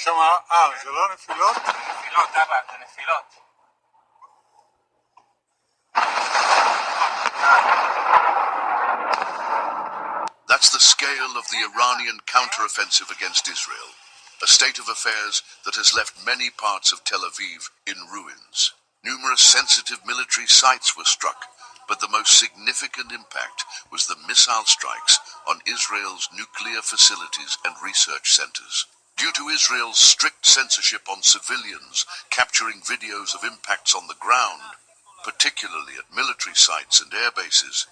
شما זה לא נפילות? נפילות, אבא, זה נפילות. That's the scale of the Iranian counteroffensive against Israel, a state of affairs that has left many parts of Tel Aviv in ruins. Numerous sensitive military sites were struck, but the most significant impact was the missile strikes on Israel's nuclear facilities and research centers. Due to Israel's strict censorship on civilians capturing videos of impacts on the ground, particularly at military sites and air bases,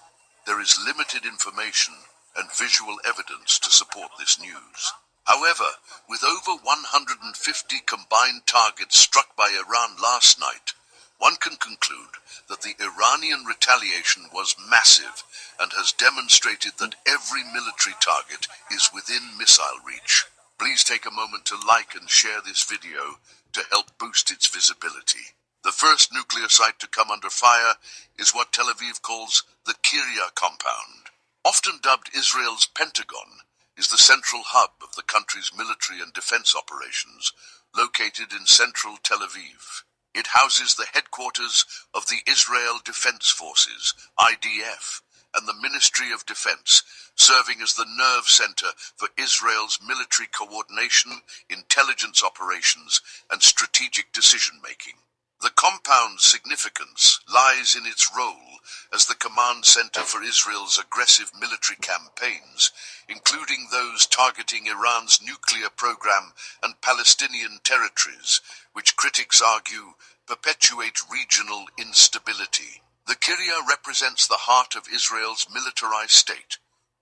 there is limited information and visual evidence to support this news. However, with over 150 combined targets struck by Iran last night, one can conclude that the Iranian retaliation was massive and has demonstrated that every military target is within missile reach. Please take a moment to like and share this video to help boost its visibility. The first nuclear site to come under fire is what Tel Aviv calls the Kiryat compound. Often dubbed Israel's Pentagon, is the central hub of the country's military and defense operations, located in central Tel Aviv. It houses the headquarters of the Israel Defense Forces, IDF, and the Ministry of Defense, serving as the nerve center for Israel's military coordination, intelligence operations, and strategic decision-making. The compound's significance lies in its role as the command center for Israel's aggressive military campaigns, including those targeting Iran's nuclear program and Palestinian territories, which critics argue perpetuate regional instability. The Kiryat represents the heart of Israel's militarized state,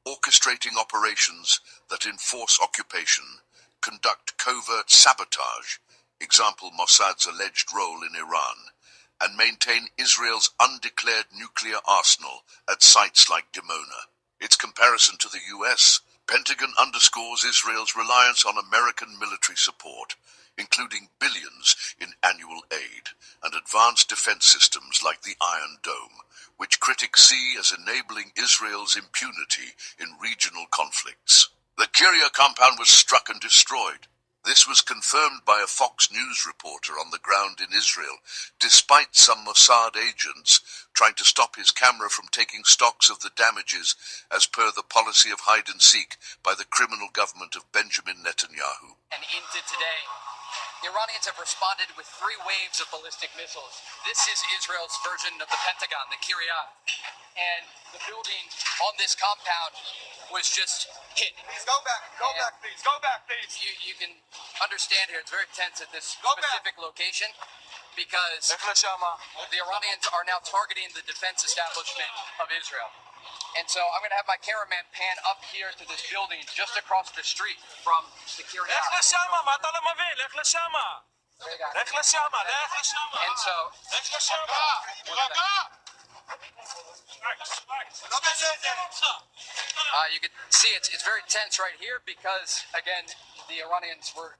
orchestrating operations that enforce occupation, conduct covert sabotage, example Mossad's alleged role in Iran, and maintain Israel's undeclared nuclear arsenal at sites like Dimona. Its comparison to the US, Pentagon underscores Israel's reliance on American military support, including billions in annual aid and advanced defense systems like the Iron Dome, which critics see as enabling Israel's impunity in regional conflicts. The Kiryat compound was struck and destroyed. This was confirmed by a Fox News reporter on the ground in Israel, despite some Mossad agents trying to stop his camera from taking stocks of the damages as per the policy of hide and seek by the criminal government of Benjamin Netanyahu. And into today, the Iranians have responded with 3 waves of ballistic missiles. This is Israel's version of the Pentagon, the Kiryat. And the building on this compound was just hit. Please go back, please. You can understand here, it's very tense at this specific location because the Iranians are now targeting the defense establishment of Israel. And so I'm going to have my cameraman pan up here to this building just across the street from the Kiryat. And so you can see it's very tense right here because, again, the Iranians were...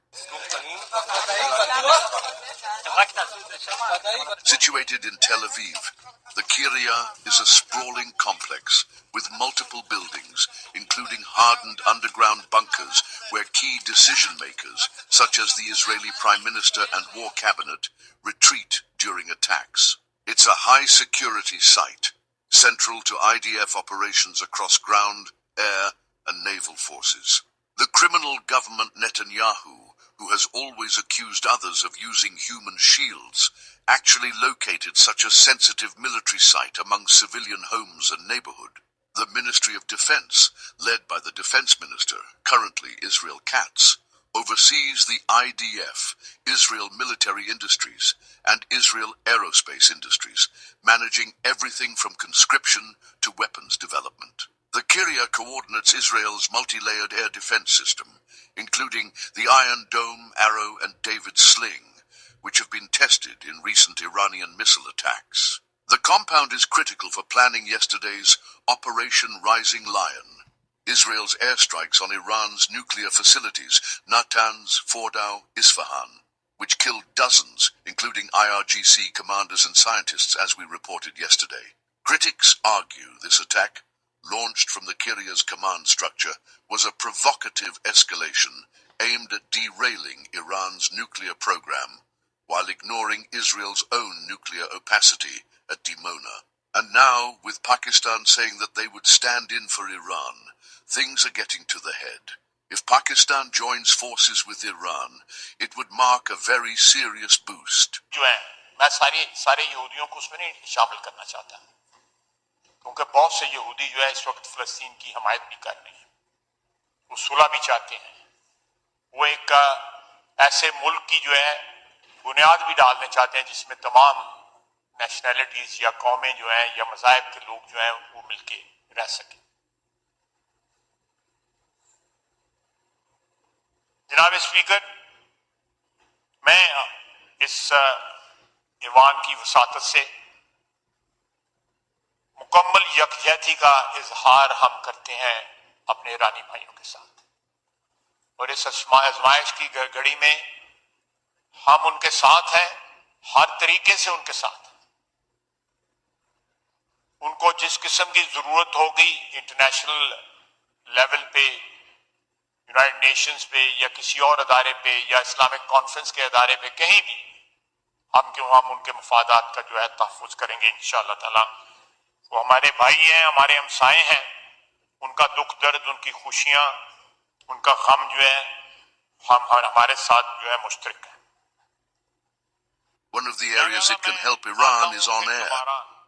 Situated in Tel Aviv, the Kiryat is a sprawling complex with multiple buildings, including hardened underground bunkers where key decision-makers, such as the Israeli Prime Minister and War Cabinet, retreat during attacks. It's a high-security site, central to IDF operations across ground, air, and naval forces. The criminal government Netanyahu, who has always accused others of using human shields, actually located such a sensitive military site among civilian homes and neighborhood. The Ministry of Defense, led by the Defense Minister, currently Israel Katz, oversees the IDF, Israel Military Industries, and Israel Aerospace Industries, managing everything from conscription to weapons development. The Kiryat coordinates Israel's multi-layered air defense system, including the Iron Dome, Arrow, and David Sling, which have been tested in recent Iranian missile attacks. The compound is critical for planning yesterday's Operation Rising Lion, Israel's airstrikes on Iran's nuclear facilities, Natanz, Fordow, Isfahan, which killed dozens, including IRGC commanders and scientists, as we reported yesterday. Critics argue this attack launched from the Kiryas command structure, was a provocative escalation aimed at derailing Iran's nuclear program, while ignoring Israel's own nuclear opacity at Dimona. And now, with Pakistan saying that they would stand in for Iran, things are getting to the head. If Pakistan joins forces with Iran, it would mark a very serious boost. जो है मैं सारे यहूदियों को उसमें नहीं शामिल करना चाहता, क्योंकि बहुत से यहूदी जो है इस वक्त फ़लस्तीन की हमायत भी कर रहे हैं, वो सुलह भी चाहते हैं, वो एक ऐसे मुल्क की जो है बुनियाद भी डालना चाहते हैं जिसमें तमाम नेशनैलिटीज या कौमें जो हैं या मज़ाहिब के लोग जो हैं वो मिलके रह सकें। जनाब स्पीकर, मैं इस ईवान की वसातत से मुकम्मल यकजहती का इजहार हम करते हैं अपने ईरानी भाइयों के साथ, और इस आजमाइश की घड़ी में हम उनके साथ हैं, हर तरीके से उनके साथ। उनको जिस किस्म की जरूरत होगी इंटरनेशनल लेवल पे, यूनाइटेड नेशंस पे या किसी और अदारे पे या इस्लामिक कॉन्फ्रेंस के अदारे पे, कहीं भी हम उनके मफादात का जो है तहफ़्फ़ुज़ करेंगे इंशाअल्लाह ताला। वो हमारे भाई हैं, हमारे हमसाए हैं, उनका दुख दर्द, उनकी खुशियां, उनका गम जो है हमारे साथ जो है मुश्तरक है। One of the areas it can help Iran is on air.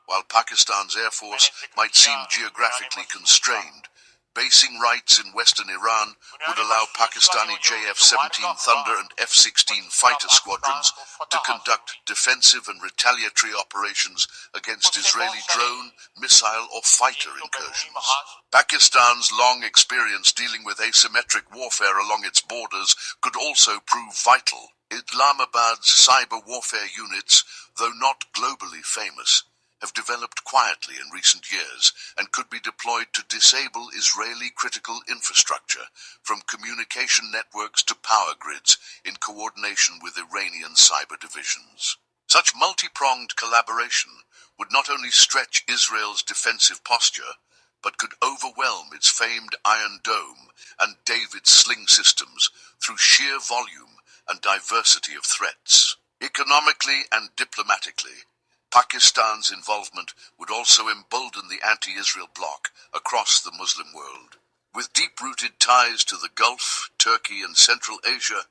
While Pakistan's Air Force might seem geographically constrained, basing rights in western Iran would allow Pakistani JF-17 Thunder and F-16 fighter squadrons to conduct defensive and retaliatory operations against Israeli drone, missile or fighter incursions. Pakistan's long experience dealing with asymmetric warfare along its borders could also prove vital. Islamabad's cyber warfare units, though not globally famous, have developed quietly in recent years and could be deployed to disable Israeli critical infrastructure, from communication networks to power grids, in coordination with Iranian cyber divisions. Such multi-pronged collaboration would not only stretch Israel's defensive posture, but could overwhelm its famed Iron Dome and David Sling systems through sheer volume and diversity of threats. Economically and diplomatically, Pakistan's involvement would also embolden the anti-Israel bloc across the Muslim world. With deep-rooted ties to the Gulf, Turkey and Central Asia,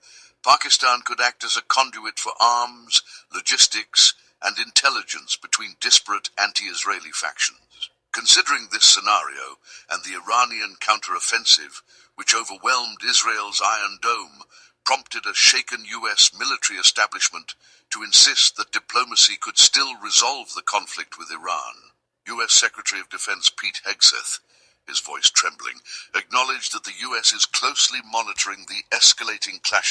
Pakistan could act as a conduit for arms, logistics and intelligence between disparate anti-Israeli factions. Considering this scenario and the Iranian counter-offensive, which overwhelmed Israel's Iron Dome, prompted a shaken U.S. military establishment to insist that diplomacy could still resolve the conflict with Iran. U.S. Secretary of Defense Pete Hegseth, his voice trembling, acknowledged that the U.S. is closely monitoring the escalating clashes